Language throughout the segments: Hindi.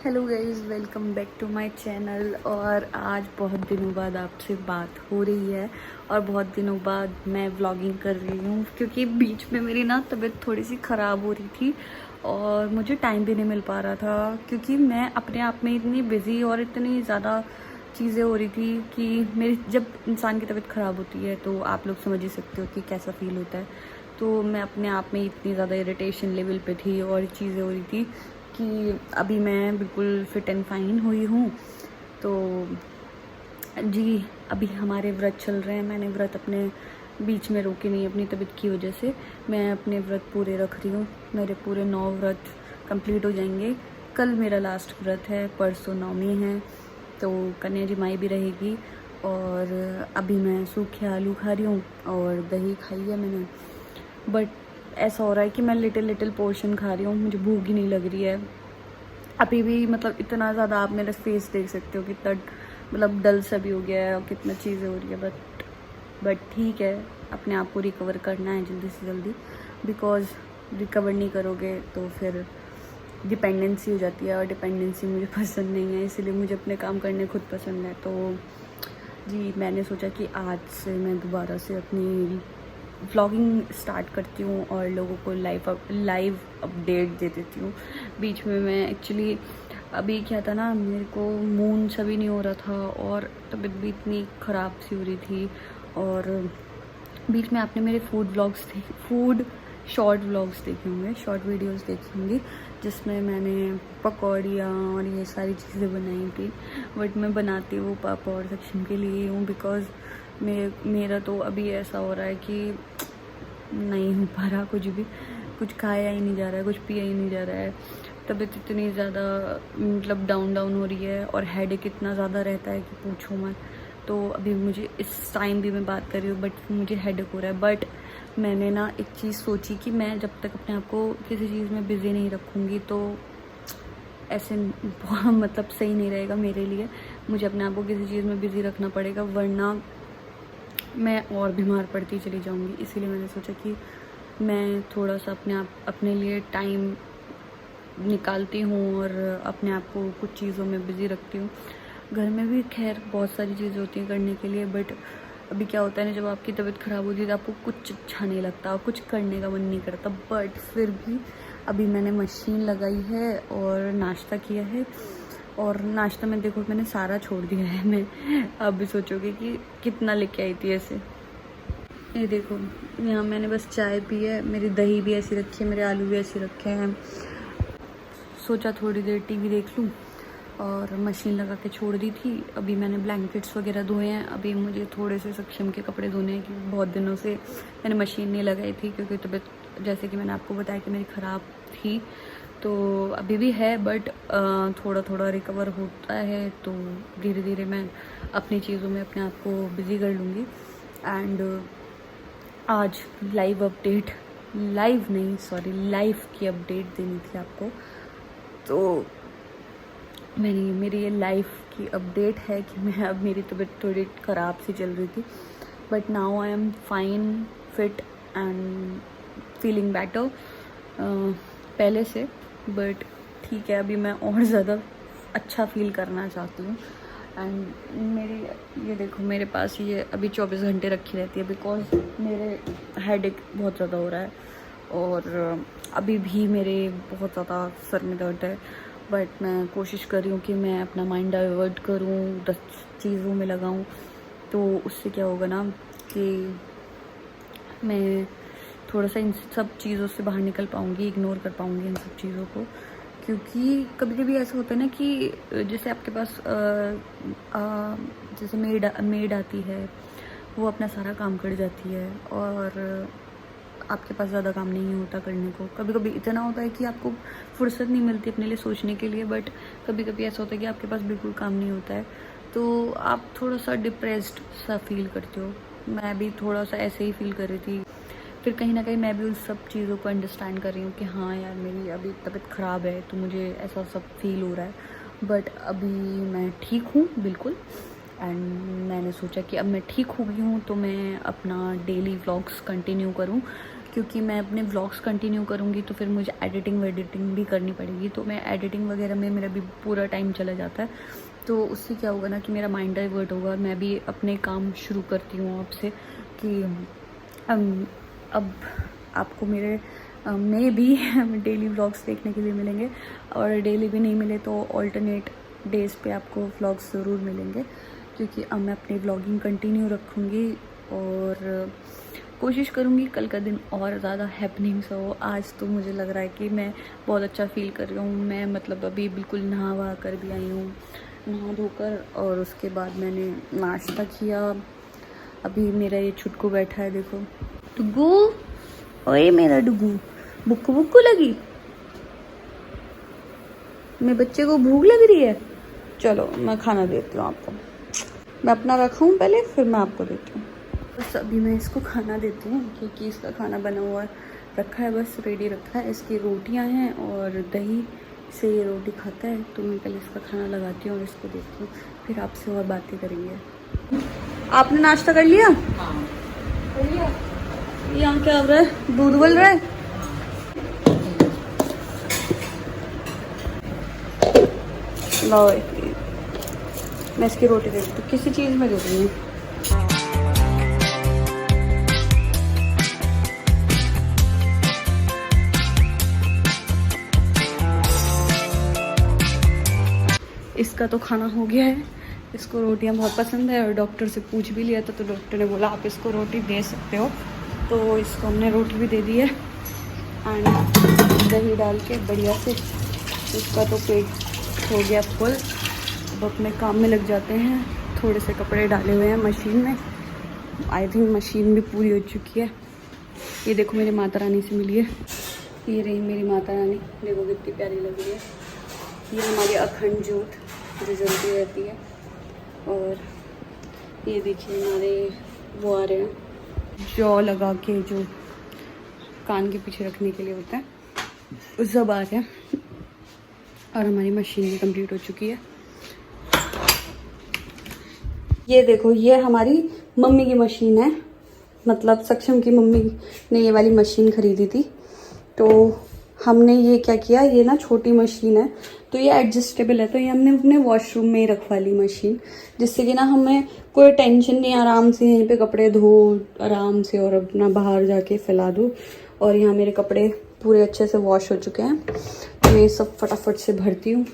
Hello guys, welcome back to my channel. और आज बहुत दिनों बाद आपसे बात हो रही है और बहुत दिनों बाद मैं व्लॉगिंग कर रही हूँ, क्योंकि बीच में मेरी ना तबीयत थोड़ी सी ख़राब हो रही थी और मुझे टाइम भी नहीं मिल पा रहा था, क्योंकि मैं अपने आप में इतनी बिज़ी और इतनी ज़्यादा चीज़ें हो रही थी कि मेरी जब इंसान की तबीयत ख़राब होती है तो आप लोग समझ ही सकते हो कि कैसा फील होता है। तो मैं अपने आप में इतनी ज़्यादा इरिटेशन लेवल पे थी और चीज़ें हो रही थी कि अभी मैं बिल्कुल फिट एंड फाइन हुई हूँ। तो जी, अभी हमारे व्रत चल रहे हैं। मैंने व्रत अपने बीच में रोके नहीं अपनी तबीयत की वजह से। मैं अपने व्रत पूरे रख रही हूँ। मेरे पूरे 9 व्रत कंप्लीट हो जाएंगे। कल मेरा लास्ट व्रत है, परसों नवमी है, तो कन्या जी माई भी रहेगी। और अभी मैं सूखे आलू खा रही हूँ और दही खाई है मैंने। बट ऐसा हो रहा है कि मैं लिटिल पोर्शन खा रही हूँ, मुझे भूख ही नहीं लग रही है अभी भी। मतलब इतना ज़्यादा आप मेरा फेस देख सकते हो, कितना मतलब डल सा भी हो गया है और कितना चीज़ें हो रही है। बट ठीक है, अपने आप को रिकवर करना है जल्दी से जल्दी, बिकॉज रिकवर नहीं करोगे तो फिर डिपेंडेंसी हो जाती है और डिपेंडेंसी मुझे पसंद नहीं है। इसीलिए मुझे अपने काम करने खुद पसंद है। तो जी, मैंने सोचा कि आज से मैं दोबारा से अपनी व्लॉगिंग स्टार्ट करती हूँ और लोगों को लाइव अपडेट दे देती हूँ। बीच में मैं एक्चुअली अभी क्या था ना, मेरे को मून सा भी नहीं हो रहा था और तबीयत भी इतनी ख़राब सी हो रही थी। और बीच में आपने मेरे फूड शॉर्ट व्लॉग्स देखे होंगे, शॉर्ट वीडियोस देखी होंगी, जिसमें मैंने पकौड़ियाँ और ये सारी चीज़ें बनाई थी। बट मैं बनाती वो पापा और सेक्शन के लिए हूँ, बिकॉज़ मेरा तो अभी ऐसा हो रहा है कि नहीं हो पा रहा कुछ भी, कुछ खाया ही नहीं जा रहा है, कुछ पिया ही नहीं जा रहा है। तबीयत इतनी ज़्यादा मतलब डाउन हो रही है और हेडेक इतना ज़्यादा रहता है कि पूछो मत। तो अभी मुझे इस टाइम भी मैं बात कर रही हूँ बट मुझे हेडेक हो रहा है। बट मैंने ना एक चीज़ सोची कि मैं जब तक अपने आप को किसी चीज़ में बिज़ी नहीं रखूँगी तो ऐसे मतलब सही नहीं रहेगा मेरे लिए। मुझे अपने आप को किसी चीज़ में बिज़ी रखना पड़ेगा, वरना मैं और बीमार पड़ती चली जाऊँगी। इसीलिए मैंने सोचा कि मैं थोड़ा सा अपने लिए टाइम निकालती हूँ और अपने आप को कुछ चीज़ों में बिज़ी रखती हूँ। घर में भी खैर बहुत सारी चीज़ें होती हैं करने के लिए, बट अभी क्या होता है ना, जब आपकी तबीयत ख़राब होती है तो आपको कुछ अच्छा नहीं लगता और कुछ करने का मन नहीं करता। बट फिर भी अभी मैंने मशीन लगाई है और नाश्ता किया है। और नाश्ता में देखो मैंने सारा छोड़ दिया है। मैं अब भी सोचोगे कि कितना लेके आई थी ऐसे। ये देखो, यहाँ मैंने बस चाय पी है, मेरी दही भी ऐसी रखी है, मेरे आलू भी ऐसे रखे हैं। सोचा थोड़ी देर टीवी देख लूँ और मशीन लगा के छोड़ दी थी। अभी मैंने ब्लैंकेट्स वगैरह धोए हैं। अभी मुझे थोड़े से सक्षम के कपड़े धोने हैं, क्योंकि बहुत दिनों से मैंने मशीन नहीं लगाई थी, क्योंकि तबीयत जैसे कि मैंने आपको बताया कि मेरी ख़राब थी। तो अभी भी है बट थोड़ा थोड़ा रिकवर होता है, तो धीरे धीरे मैं अपनी चीज़ों में अपने आप को बिज़ी कर लूँगी। एंड आज लाइव की अपडेट देनी थी आपको। तो मेरी ये लाइफ की अपडेट है कि मैं अब मेरी तबीयत थोड़ी ख़राब सी चल रही थी, but now I am fine, fit and feeling better पहले से। बट ठीक है, अभी मैं और ज़्यादा अच्छा फील करना चाहती हूँ। एंड ये देखो, मेरे पास ये अभी 24 घंटे रखी रहती है, बिकॉज मेरे हेडेक बहुत ज़्यादा हो रहा है और अभी भी मेरे बहुत ज़्यादा सर में दर्द है। बट मैं कोशिश कर रही हूँ कि मैं अपना माइंड डाइवर्ट करूँ, 10 चीज़ों में लगाऊँ। तो उससे क्या होगा ना कि मैं थोड़ा सा इन सब चीज़ों से बाहर निकल पाऊँगी, इग्नोर कर पाऊँगी इन सब चीज़ों को। क्योंकि कभी कभी ऐसा होता है ना कि जैसे आपके पास जैसे मेड आती है, वो अपना सारा काम कर जाती है और आपके पास ज़्यादा काम नहीं होता करने को। कभी कभी इतना होता है कि आपको फुर्सत नहीं मिलती अपने लिए सोचने के लिए। बट कभी कभी ऐसा होता है कि आपके पास बिल्कुल काम नहीं होता है, तो आप थोड़ा सा डिप्रेस्ड सा फील करते हो। मैं भी थोड़ा सा ऐसे ही फील कर रही थी। फिर कहीं ना कहीं मैं भी उन सब चीज़ों को अंडरस्टैंड कर रही हूँ कि हाँ यार, मेरी अभी तबीयत ख़राब है तो मुझे ऐसा सब फील हो रहा है। बट अभी मैं ठीक हूँ बिल्कुल। एंड मैंने सोचा कि अब मैं ठीक हो गई हूँ तो मैं अपना डेली व्लॉग्स कंटिन्यू करूँ, क्योंकि मैं अपने व्लॉग्स कंटिन्यू करूँगी तो फिर मुझे एडिटिंग वेडिटिंग भी करनी पड़ेगी, तो मैं एडिटिंग वगैरह में मेरा भी पूरा टाइम चला जाता है। तो उससे क्या होगा ना कि मेरा माइंड डाइवर्ट होगा और मैं भी अपने काम शुरू करती हूँ आपसे कि अब आपको मेरे में भी डेली व्लॉग्स देखने के लिए मिलेंगे, और डेली भी नहीं मिले तो ऑल्टरनेट डेज़ पे आपको व्लॉग्स ज़रूर मिलेंगे, क्योंकि अब मैं अपनी व्लॉगिंग कंटिन्यू रखूँगी और कोशिश करूँगी कल का दिन और ज़्यादा हैपनिंग्स हो। आज तो मुझे लग रहा है कि मैं बहुत अच्छा फील कर रही हूँ। मैं मतलब अभी बिल्कुल नहा वहा कर भी आई हूँ, नहा धोकर, और उसके बाद मैंने नाश्ता किया। अभी मेरा ये छुटकू बैठा है, देखो डुगू, ओए मेरा डुगू, बुक्कू बुक्कू लगी, मेरे बच्चे को भूख लग रही है। चलो मैं खाना देती हूँ आपको, मैं अपना रखूँ पहले फिर मैं आपको देती हूँ। बस अभी मैं इसको खाना देती हूँ क्योंकि इसका खाना बना हुआ रखा है, बस रेडी रखा है। इसकी रोटियाँ हैं और दही से ये रोटी खाता है, तो मैं पहले इसका खाना लगाती हूँ और इसको देती हूँ, फिर आपसे और बातें करेंगे। आपने नाश्ता कर लिया? कर लिया। यहाँ क्या हो रहा है? दूध उबल रहा है? लो मैं इसकी रोटी दे देती हूँ, किसी चीज़ में दे रही हूँ। इसका तो खाना हो गया है, इसको रोटियां बहुत पसंद है और डॉक्टर से पूछ भी लिया था, तो डॉक्टर ने बोला आप इसको रोटी दे सकते हो, तो इसको हमने रोटी भी दे दी है एंड दही डाल के बढ़िया से। इसका तो पेट हो गया फुल। अब अपने काम में लग जाते हैं। थोड़े से कपड़े डाले हुए हैं मशीन में, आई थिंक मशीन भी पूरी हो चुकी है। ये देखो मेरी माता रानी से मिली है, ये रही मेरी माता रानी, देखो कितनी प्यारी लग रही है। ये हमारी अखंड जोत जो जलती रहती है, और ये देखिए हमारे वो आ रहे हैं जौ लगा के, जो कान के पीछे रखने के लिए होता है, वो सब आ रहे हैं। और हमारी मशीन भी कंप्लीट हो चुकी है। ये देखो ये हमारी मम्मी की मशीन है, मतलब सक्षम की मम्मी ने ये वाली मशीन खरीदी थी, तो हमने ये क्या किया, ये ना छोटी मशीन है तो ये एडजस्टेबल है, तो ये हमने अपने वॉशरूम में ही रखवा ली मशीन, जिससे कि ना हमें कोई टेंशन नहीं, आराम से यहीं पे कपड़े धो आराम से और अपना बाहर जाके फैला दूँ। और यहाँ मेरे कपड़े पूरे अच्छे से वॉश हो चुके हैं, तो ये सब फटाफट से भरती हूँ।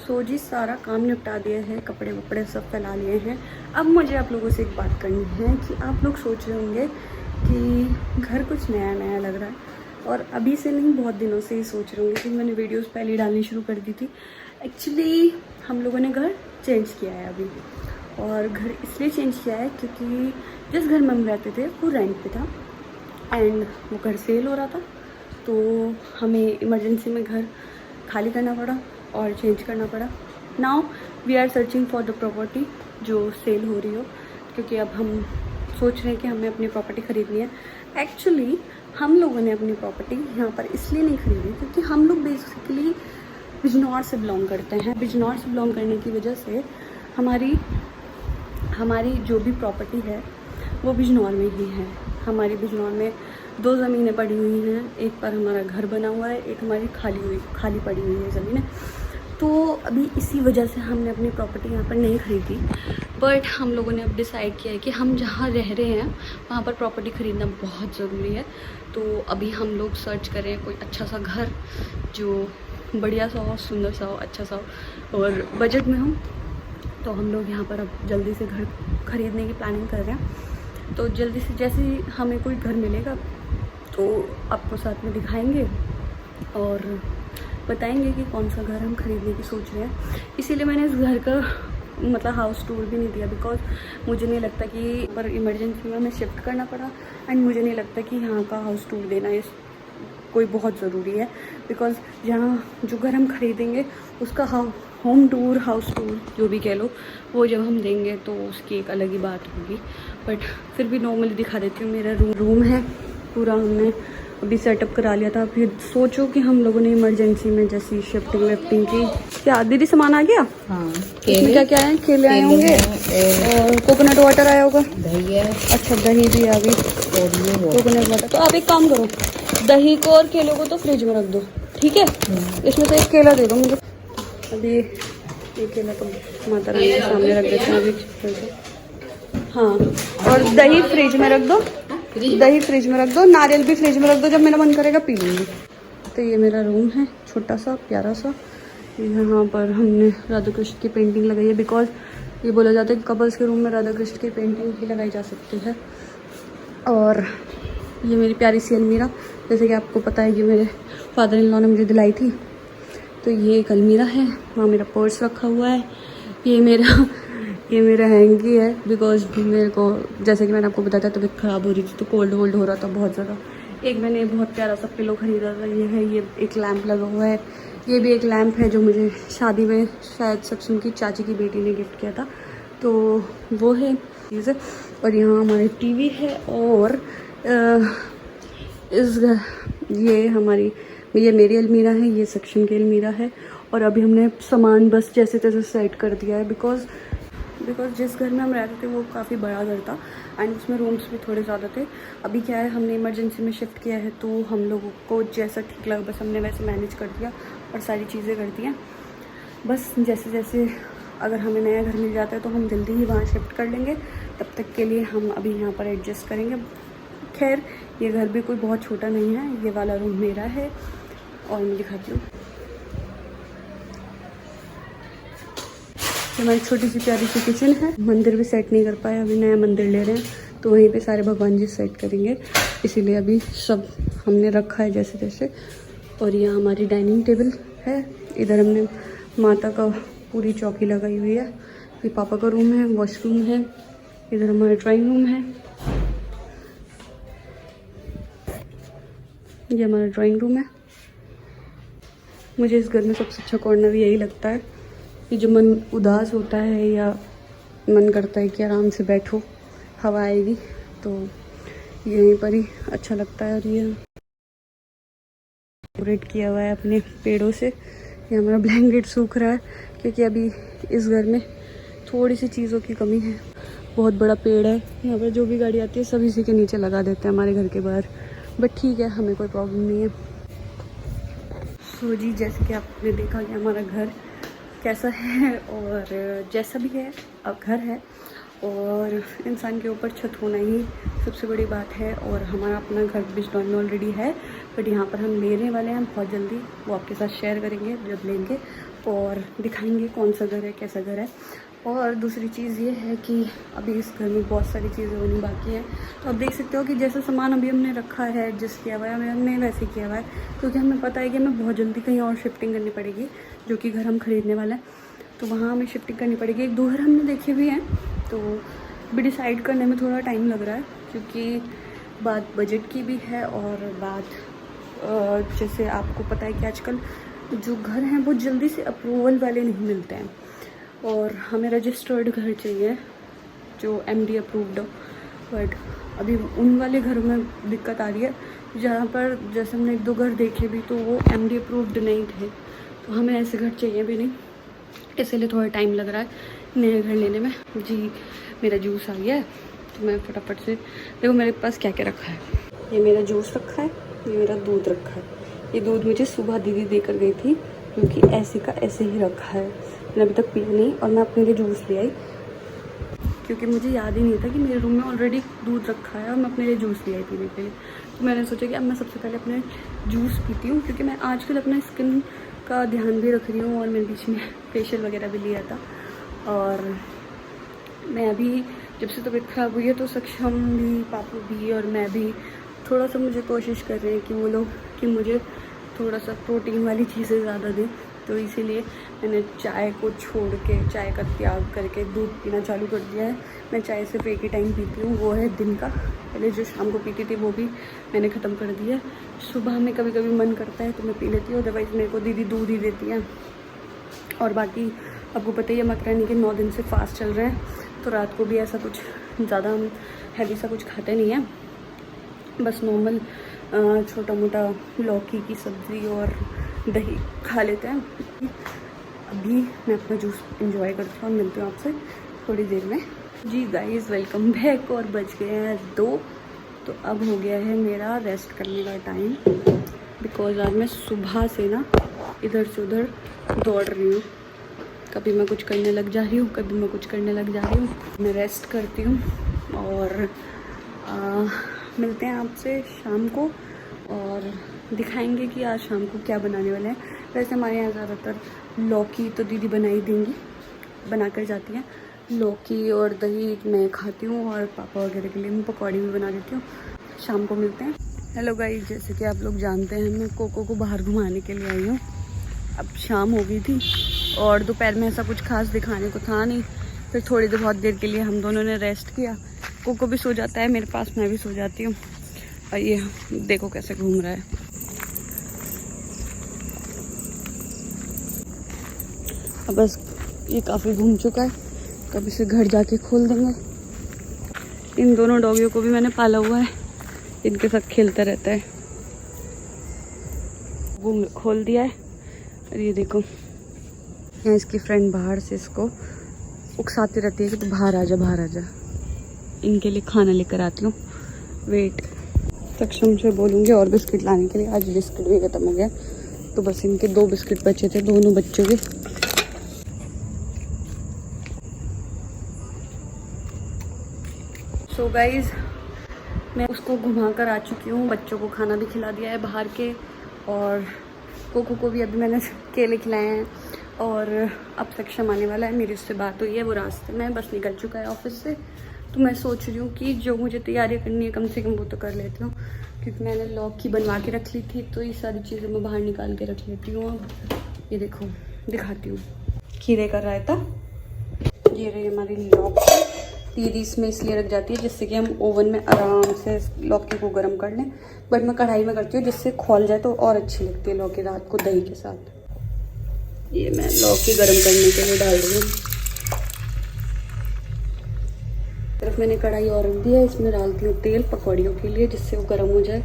तो जी सारा काम निपटा दिया है, कपड़े वपड़े सब फैला लिए हैं। अब मुझे आप लोगों से एक बात करनी है कि आप लोग सोच रहे होंगे कि घर कुछ नया नया लग रहा है, और अभी से नहीं बहुत दिनों से ही सोच रहे होंगे कि मैंने वीडियोस पहले डालनी शुरू कर दी थी। एक्चुअली हम लोगों ने घर चेंज किया है अभी, और घर इसलिए चेंज किया है क्योंकि जिस घर में हम रहते थे वो रेंट पे था एंड वो घर सेल हो रहा था, तो हमें इमरजेंसी में घर खाली करना पड़ा और चेंज करना पड़ा। Now we are searching for the property जो सेल हो रही हो, क्योंकि अब हम सोच रहे हैं कि हमें अपनी प्रॉपर्टी खरीदनी है। एक्चुअली हम लोगों ने अपनी प्रॉपर्टी यहाँ पर इसलिए नहीं खरीदी क्योंकि हम लोग बेसिकली बिजनौर से बिलोंग करते हैं। बिजनौर से बिलोंग करने की वजह से हमारी जो भी प्रॉपर्टी है वो बिजनौर में ही है। हमारी बिजनौर में 2 ज़मीनें पड़ी हुई हैं, एक पर हमारा घर बना हुआ है, एक हमारी खाली पड़ी हुई है ज़मीनें। तो अभी इसी वजह से हमने अपनी प्रॉपर्टी यहाँ पर नहीं खरीदी, बट हम लोगों ने अब डिसाइड किया है कि हम जहाँ रह रहे हैं वहाँ पर प्रॉपर्टी खरीदना बहुत ज़रूरी है। तो अभी हम लोग सर्च कर रहे हैं कोई अच्छा सा घर जो बढ़िया सा हो, सुंदर सा हो, अच्छा सा हो और बजट में हो। तो हम लोग यहाँ पर अब जल्दी से घर खरीदने की प्लानिंग कर रहे हैं। तो जल्दी से जैसे ही हमें कोई घर मिलेगा तो आपको साथ में दिखाएंगे, और बताएंगे कि कौन सा घर हम खरीदने की सोच रहे हैं। इसीलिए मैंने इस घर का मतलब हाउस टूर भी नहीं दिया, बिकॉज मुझे नहीं लगता कि पर इमरजेंसी में हमें शिफ्ट करना पड़ा, एंड मुझे नहीं लगता कि यहाँ का हाउस टूर देना इस कोई बहुत ज़रूरी है, बिकॉज यहाँ जो घर हम खरीदेंगे उसका होम टूर, हाउस टूर जो भी कह लो, वो जब हम देंगे तो उसकी एक अलग ही बात होगी। बट फिर भी नॉर्मली दिखा देती हूँ। मेरा रूम है पूरा, हमने अभी सेटअप करा लिया था। फिर सोचो कि हम लोगों ने इमरजेंसी में जैसी शिफ्टिंग विफ्टिंग की। क्या दीदी सामान आ गया? हाँ, इसमें क्या क्या है? केले आए होंगे और कोकोनट वाटर आया होगा। दही है। अच्छा, दही भी आ गई, कोकोनट वाटर। तो आप एक काम करो, दही को और केले को तो फ्रिज में रख दो, ठीक है? इसमें से एक केला दे दो मुझे। अभी ये केला तो माता रानी के सामने रख देते हैं अभी। हाँ, और दही फ्रिज में रख दो, दही फ्रिज में रख दो, नारियल भी फ्रिज में रख दो, जब मेरा मन करेगा पी लूँगी। तो ये मेरा रूम है, छोटा सा प्यारा सा। यहाँ पर हमने राधा कृष्ण की पेंटिंग लगाई है, बिकॉज ये बोला जाता है कि कपल्स के रूम में राधा कृष्ण की पेंटिंग भी लगाई जा सकती है। और ये मेरी प्यारी सी अलमीरा, जैसे कि आपको पता है कि मेरे फादर इन लॉ ने मुझे दिलाई थी। तो ये एक अलमीरा है, वहाँ मेरा पर्स रखा हुआ है। ये मेरा हैंकी है, बिकॉज मेरे को जैसे कि मैंने आपको बताया था तबीयत ख़राब हो रही थी, तो कोल्ड वोल्ड हो रहा था बहुत ज़्यादा। एक मैंने बहुत प्यारा सा पिलो ख़रीदा था, ये है। ये एक लैंप लगा हुआ है, ये भी एक लैंप है जो मुझे शादी में शायद सक्षम की चाची की बेटी ने गिफ्ट किया था, तो वो है चीज़। और यहाँ हमारी टीवी है। और ये मेरी अलमीरा है, ये सेक्शन की अलमीरा है। और अभी हमने सामान बस जैसे तैसे सेट कर दिया है, बिकॉज जिस घर में हम रहते थे वो काफ़ी बड़ा घर था, एंड उसमें रूम्स भी थोड़े ज़्यादा थे। अभी क्या है, हमने इमरजेंसी में शिफ्ट किया है, तो हम लोगों को जैसा ठीक लगा बस हमने वैसे मैनेज कर दिया और सारी चीज़ें कर दी हैं। बस जैसे जैसे अगर हमें नया घर मिल जाता है तो हम जल्दी ही वहाँ शिफ्ट कर लेंगे। तब तक के लिए हम अभी यहाँ पर एडजस्ट करेंगे। खैर, ये घर भी कोई बहुत छोटा नहीं है। ये वाला रूम मेरा है, और मैं दिखाती हूँ। हमारी छोटी सी प्यारी सी किचन है। मंदिर भी सेट नहीं कर पाए, अभी नया मंदिर ले रहे हैं, तो वहीं पे सारे भगवान जी सेट करेंगे, इसीलिए अभी सब हमने रखा है जैसे तैसे। और यहाँ हमारी डाइनिंग टेबल है, इधर हमने माता का पूरी चौकी लगाई हुई है। ये पापा का रूम है, वॉशरूम है, इधर हमारा ड्राइंग रूम है, ये हमारा ड्राइंग रूम है। मुझे इस घर में सबसे अच्छा कॉर्नर यही लगता है कि जो मन उदास होता है या मन करता है कि आराम से बैठो, हवा आएगी, तो यहीं पर ही अच्छा लगता है। और ये डेकोरेट किया हुआ है अपने पेड़ों से। ये हमारा ब्लैंकेट सूख रहा है क्योंकि अभी इस घर में थोड़ी सी चीज़ों की कमी है। बहुत बड़ा पेड़ है, यहाँ पर जो भी गाड़ी आती है सब इसी के नीचे लगा देते हैं हमारे घर के बाहर, बट ठीक है, हमें कोई प्रॉब्लम नहीं है। तो जी, जैसे कि आपने देखा कि हमारा घर कैसा है, और जैसा भी है अब घर है, और इंसान के ऊपर छत होना ही सबसे बड़ी बात है। और हमारा अपना घर बिजनौर में ऑलरेडी है, बट यहाँ पर हम लेने वाले हैं बहुत जल्दी। वो आपके साथ शेयर करेंगे जब लेंगे, और दिखाएंगे कौन सा घर है, कैसा घर है। और दूसरी चीज़ ये है कि अभी इस घर में बहुत सारी चीज़ें होनी बाकी हैं। तो आप देख सकते हो कि जैसा सामान अभी हमने रखा है, एडजस्ट किया हुआ है, हमने वैसे किया हुआ है, क्योंकि हमें पता है कि हमें बहुत जल्दी कहीं और शिफ्टिंग करनी पड़ेगी, जो कि घर हम खरीदने वाले हैं, तो वहाँ हमें शिफ्टिंग करनी पड़ेगी। एक दो घर हमने देखे भी हैं, तो भी डिसाइड करने में थोड़ा टाइम लग रहा है, क्योंकि बात बजट की भी है, और बात जैसे आपको पता है कि आजकल जो घर हैं वो जल्दी से अप्रूवल वाले नहीं मिलते हैं, और हमें रजिस्टर्ड घर चाहिए जो MD अप्रूव्ड हो। बट अभी उन वाले घरों में दिक्कत आ रही है जहाँ पर जैसे हमने एक दो घर देखे भी, तो वो MD अप्रूव्ड नहीं थे, तो हमें ऐसे घर चाहिए भी नहीं, इसलिए थोड़ा टाइम लग रहा है नया घर लेने में। जी, मेरा जूस आ गया है, तो मैं फटाफट से देखो मेरे पास क्या क्या रखा है। ये मेरा जूस रखा है, ये मेरा दूध रखा है। ये दूध मुझे सुबह दीदी देकर गई थी, क्योंकि ऐसे का ऐसे ही रखा है, मैंने अभी तक पिया नहीं, और मैं अपने लिए जूस ले आई, क्योंकि मुझे याद ही नहीं था कि मेरे रूम में ऑलरेडी दूध रखा है, और मैं अपने लिए जूस ले आई पीने के लिए। तो मैंने सोचा कि अब मैं सबसे पहले अपने जूस पीती हूँ, क्योंकि मैं आजकल अपना स्किन का ध्यान भी रख रही हूँ, और मैंने बीच में फेशियल वगैरह भी लिया था। और मैं अभी जब से तबीयत ख़राब हुई है, तो सक्षम भी, पापू भी और मैं भी थोड़ा सा मुझे कोशिश कर रहे हैं कि वो लोग कि मुझे थोड़ा सा प्रोटीन वाली चीज़ें ज़्यादा दें, तो इसीलिए मैंने चाय को छोड़ के, चाय का त्याग करके दूध पीना चालू कर दिया है। मैं चाय सिर्फ एक ही टाइम पीती हूँ, वो है दिन का। पहले जो शाम को पीती थी वो भी मैंने ख़त्म कर दिया है। सुबह में कभी कभी मन करता है तो मैं पी लेती हूँ, अदरवाइज़ मेरे को दीदी दूध ही देती है। और बाकी आपको पता ही है माता रानी के 9 दिन से फास्ट चल रहे हैं, तो रात को भी ऐसा कुछ ज़्यादा हम हैवी सा कुछ खाते नहीं हैं, बस नॉर्मल छोटा मोटा लौकी की सब्ज़ी और दही खा लेते हैं। अभी मैं अपना जूस एंजॉय करती हूँ और मिलती हूँ आपसे थोड़ी देर में। जी गाइस, वेलकम बैक। और बज गए हैं 2, तो अब हो गया है मेरा रेस्ट करने का टाइम, बिकॉज आज मैं सुबह से ना इधर से उधर दौड़ रही हूँ। कभी मैं कुछ करने लग जा रही हूँ, कभी मैं कुछ करने लग जा रही हूँ। मैं रेस्ट करती हूँ और मिलते हैं आपसे शाम को और दिखाएंगे कि आज शाम को क्या बनाने वाले हैं। वैसे हमारे यहाँ ज़्यादातर लौकी तो दीदी बना ही देंगी, बना कर जाती हैं। लौकी और दही मैं खाती हूँ और पापा वगैरह के लिए मैं पकौड़ी भी बना देती हूँ। शाम को मिलते हैं। हेलो गाइस, जैसे कि आप लोग जानते हैं मैं कोको को बाहर घुमाने के लिए आई हूँ। अब शाम हो गई थी और दोपहर में ऐसा कुछ खास दिखाने को था नहीं, फिर थोड़ी देर बहुत देर के लिए हम दोनों ने रेस्ट किया। कोको भी सो जाता है मेरे पास, मैं भी सो जाती हूँ। और ये देखो कैसे घूम रहा है। अब बस ये काफ़ी घूम चुका है, कब इसे घर जाके खोल देंगे। इन दोनों डॉगियों को भी मैंने पाला हुआ है, इनके साथ खेलता रहता है। घूम खोल दिया है और ये देखो यहाँ इसकी फ्रेंड बाहर से इसको उकसाती रहती है कि तू बाहर आ जा, बाहर आ जा। इनके लिए खाना लेकर आती हूँ, वेट। सक्षम से बोलूँगी और बिस्किट लाने के लिए, आज बिस्किट भी ख़त्म हो गया, तो बस इनके 2 बिस्किट बचे थे दोनों बच्चों के। सो गाइज, मैं उसको घुमा कर आ चुकी हूँ, बच्चों को खाना भी खिला दिया है बाहर के, और कोको को भी अभी मैंने केले खिलाए हैं। और अब सक्षम आने वाला है, मेरी उससे बात हुई है, वो रास्ते में बस निकल चुका है ऑफिस से। तो मैं सोच रही हूँ कि जो मुझे तैयारियाँ करनी है कम से कम वो तो कर लेती हूँ, क्योंकि मैंने लौकी बनवा के रख ली थी, तो ये सारी चीज़ें मैं बाहर निकाल के रख लेती हूँ। अब ये देखो दिखाती हूँ, खीरे का रायता, ये रही हमारी लौकी। दीदी इसमें इसलिए रख जाती है जिससे कि हम ओवन में आराम से लौकी को गर्म कर लें, बट मैं कढ़ाई में करती हूँ जिससे खौल जाए तो और अच्छी लगती है लौकी रात को दही के साथ। ये मैं लौकी गर्म करने के लिए डाल रही हूँ। सिर्फ मैंने कढ़ाई और रख दिया है, इसमें डालती हूँ तेल पकौड़ियों के लिए जिससे वो गर्म हो जाए।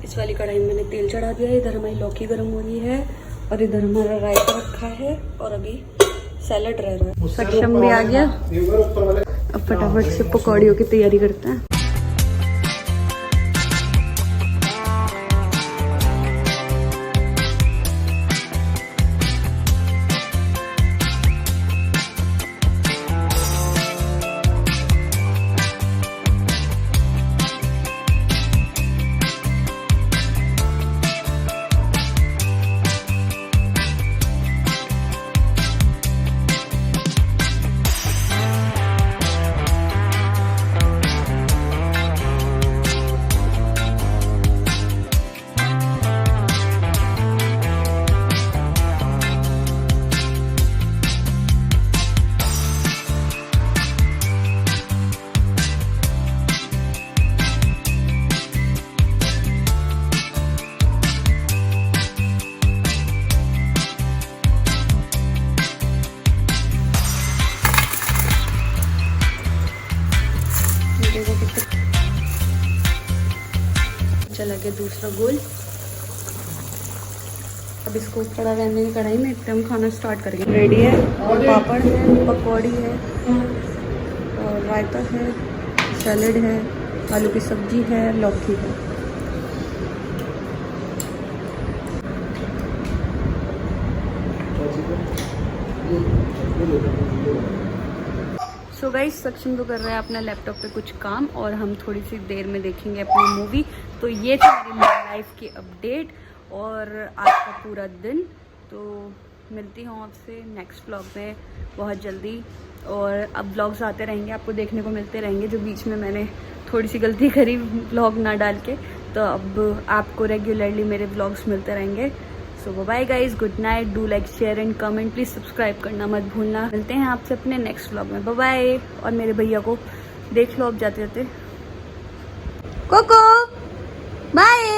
इस वाली कढ़ाई में मैंने तेल चढ़ा दिया है। इधर हमारी लौकी गर्म हो रही है और इधर हमारा रायता रखा है और अभी सैलड रह रहा है। सक्षम भी आ गया, अब फटाफट से पकौड़ियों की तैयारी करते हैं। चला गया दूसरा गोल। अब इसको पड़ा रहने की कढ़ाई में, एकदम खाना स्टार्ट करेंगे। रेडी है, पापड़ है, पकौड़ी है और रायता है, सैलेड है, आलू की सब्जी है, लौकी है। सो गाइस, सक्षम तो कर रहा है अपना लैपटॉप पे कुछ काम और हम थोड़ी सी देर में देखेंगे अपनी मूवी। तो ये थी मेरी लाइफ की अपडेट और आज का पूरा दिन। तो मिलती हूँ आपसे नेक्स्ट व्लॉग में बहुत जल्दी, और अब व्लॉग्स आते रहेंगे, आपको देखने को मिलते रहेंगे। जो बीच में मैंने थोड़ी सी गलती करी व्लॉग ना डाल के, तो अब आपको रेगुलरली मेरे व्लॉग्स मिलते रहेंगे। So bye guys, good night, do like share and comment, please subscribe करना मत भूलना। मिलते हैं आपसे अपने नेक्स्ट व्लॉग में, बाय। और मेरे भैया को देख लो अब जाते जाते। कोको बाय।